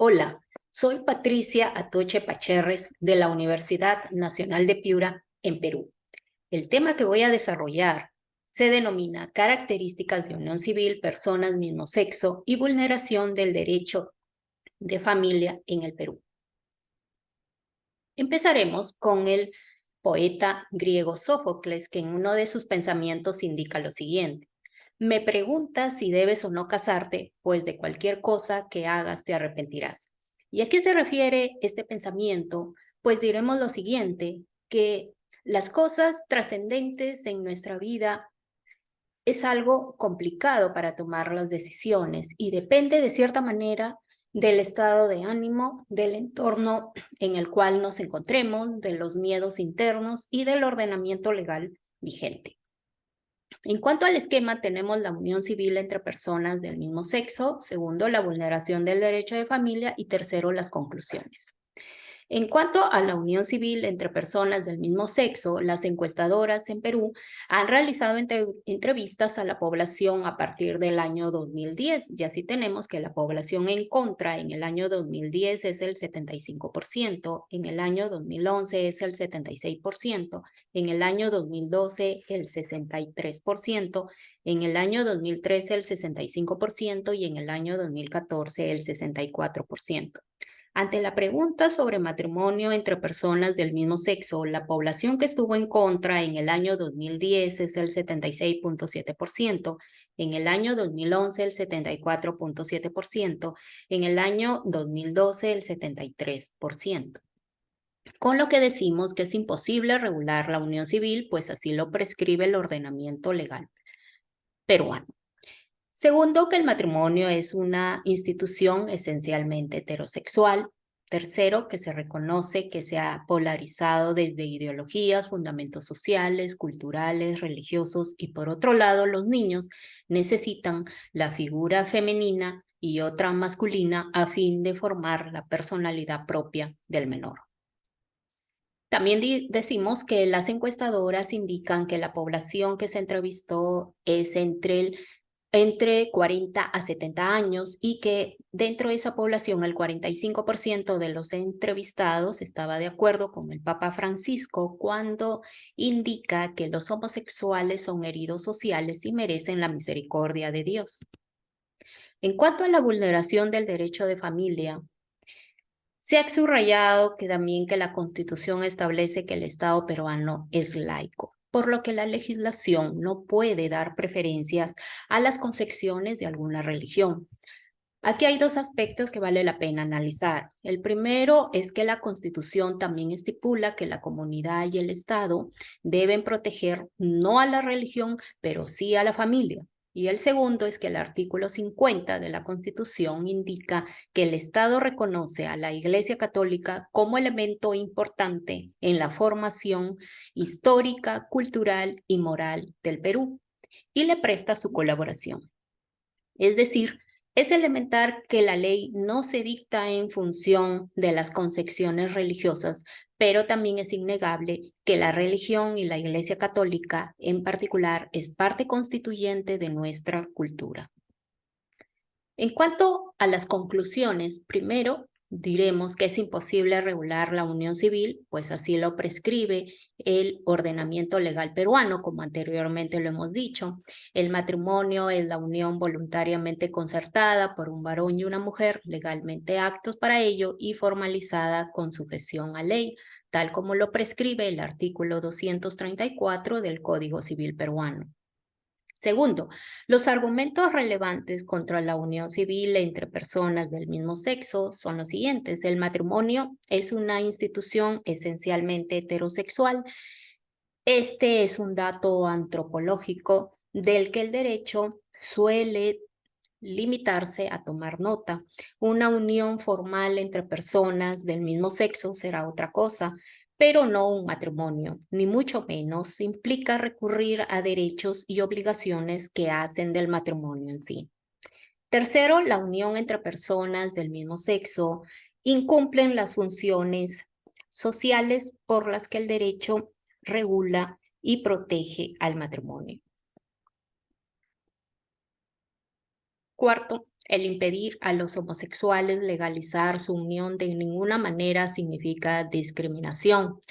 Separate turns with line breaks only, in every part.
Hola, soy Patricia Atoche Pacherres de la Universidad Nacional de Piura, en Perú. El tema que voy a desarrollar se denomina Características de unión civil, personas mismo sexo y vulneración del derecho de familia en el Perú. Empezaremos con el poeta griego Sófocles, que en uno de sus pensamientos indica lo siguiente. Me preguntas si debes o no casarte, pues de cualquier cosa que hagas te arrepentirás. ¿Y a qué se refiere este pensamiento? Pues diremos lo siguiente, que las cosas trascendentes en nuestra vida es algo complicado para tomar las decisiones y depende de cierta manera del estado de ánimo, del entorno en el cual nos encontremos, de los miedos internos y del ordenamiento legal vigente. En cuanto al esquema, tenemos la unión civil entre personas del mismo sexo, segundo, la vulneración del derecho de familia y tercero, las conclusiones. En cuanto a la unión civil entre personas del mismo sexo, las encuestadoras en Perú han realizado entrevistas a la población a partir del año 2010 y así tenemos que la población en contra en el año 2010 es el 75%, en el año 2011 es el 76%, en el año 2012 el 63%, en el año 2013 el 65% y en el año 2014 el 64%. Ante la pregunta sobre matrimonio entre personas del mismo sexo, la población que estuvo en contra en el año 2010 es el 76.7%, en el año 2011 el 74.7%, en el año 2012 el 73%. Con lo que decimos que es imposible regular la unión civil, pues así lo prescribe el ordenamiento legal peruano. Segundo, que el matrimonio es una institución esencialmente heterosexual. Tercero, que se reconoce que se ha polarizado desde ideologías, fundamentos sociales, culturales, religiosos y por otro lado, los niños necesitan la figura femenina y otra masculina a fin de formar la personalidad propia del menor. También decimos que las encuestadoras indican que la población que se entrevistó es entre 40 a 70 años y que dentro de esa población el 45% de los entrevistados estaba de acuerdo con el Papa Francisco cuando indica que los homosexuales son heridos sociales y merecen la misericordia de Dios. En cuanto a la vulneración del derecho de familia, se ha subrayado que también que la Constitución establece que el Estado peruano es laico, por lo que la legislación no puede dar preferencias a las concepciones de alguna religión. Aquí hay dos aspectos que vale la pena analizar. El primero es que la Constitución también estipula que la comunidad y el Estado deben proteger no a la religión, pero sí a la familia. Y el segundo es que el artículo 50 de la Constitución indica que el Estado reconoce a la Iglesia Católica como elemento importante en la formación histórica, cultural y moral del Perú y le presta su colaboración. Es decir, es elemental que la ley no se dicta en función de las concepciones religiosas, pero también es innegable que la religión y la Iglesia Católica en particular es parte constituyente de nuestra cultura. En cuanto a las conclusiones, primero diremos que es imposible regular la unión civil, pues así lo prescribe el ordenamiento legal peruano, como anteriormente lo hemos dicho. El matrimonio es la unión voluntariamente concertada por un varón y una mujer, legalmente aptos para ello y formalizada con sujeción a ley, tal como lo prescribe el artículo 234 del Código Civil peruano. Segundo, los argumentos relevantes contra la unión civil entre personas del mismo sexo son los siguientes. El matrimonio es una institución esencialmente heterosexual. Este es un dato antropológico del que el derecho suele limitarse a tomar nota. Una unión formal entre personas del mismo sexo será otra cosa, pero no un matrimonio, ni mucho menos implica recurrir a derechos y obligaciones que hacen del matrimonio en sí. Tercero, la unión entre personas del mismo sexo incumplen las funciones sociales por las que el derecho regula y protege al matrimonio. Cuarto, El impedir a los homosexuales legalizar su unión de ninguna manera significa discriminación.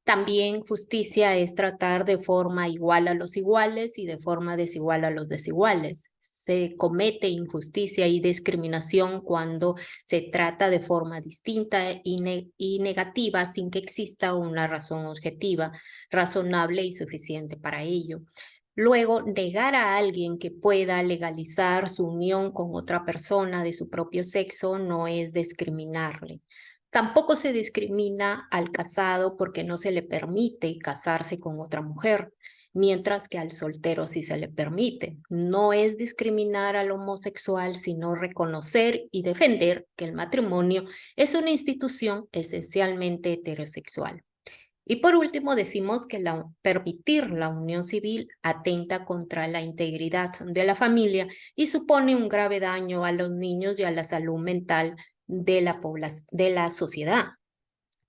También justicia es tratar de forma igual a los iguales y de forma desigual a los desiguales. Se comete injusticia y discriminación cuando se trata de forma distinta y negativa sin que exista una razón objetiva, razonable y suficiente para ello. Luego, negar a alguien que pueda legalizar su unión con otra persona de su propio sexo no es discriminarle. Tampoco se discrimina al casado porque no se le permite casarse con otra mujer, mientras que al soltero sí se le permite. No es discriminar al homosexual, sino reconocer y defender que el matrimonio es una institución esencialmente heterosexual. Y por último, decimos que permitir la unión civil atenta contra la integridad de la familia y supone un grave daño a los niños y a la salud mental de la sociedad.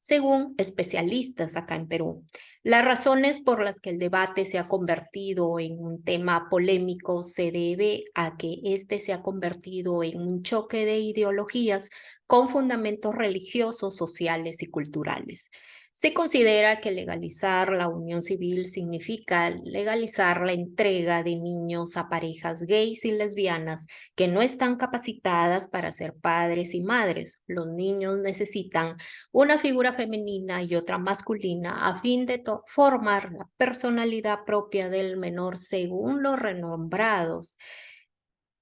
Según especialistas acá en Perú, las razones por las que el debate se ha convertido en un tema polémico se debe a que este se ha convertido en un choque de ideologías con fundamentos religiosos, sociales y culturales. Se considera que legalizar la unión civil significa legalizar la entrega de niños a parejas gays y lesbianas que no están capacitadas para ser padres y madres. Los niños necesitan una figura femenina y otra masculina a fin de formar la personalidad propia del menor según los renombrados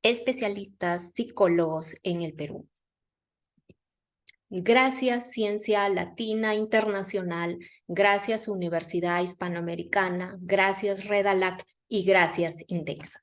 especialistas psicólogos en el Perú. Gracias Ciencia Latina Internacional, gracias Universidad Hispanoamericana, gracias Redalac y gracias Indexa.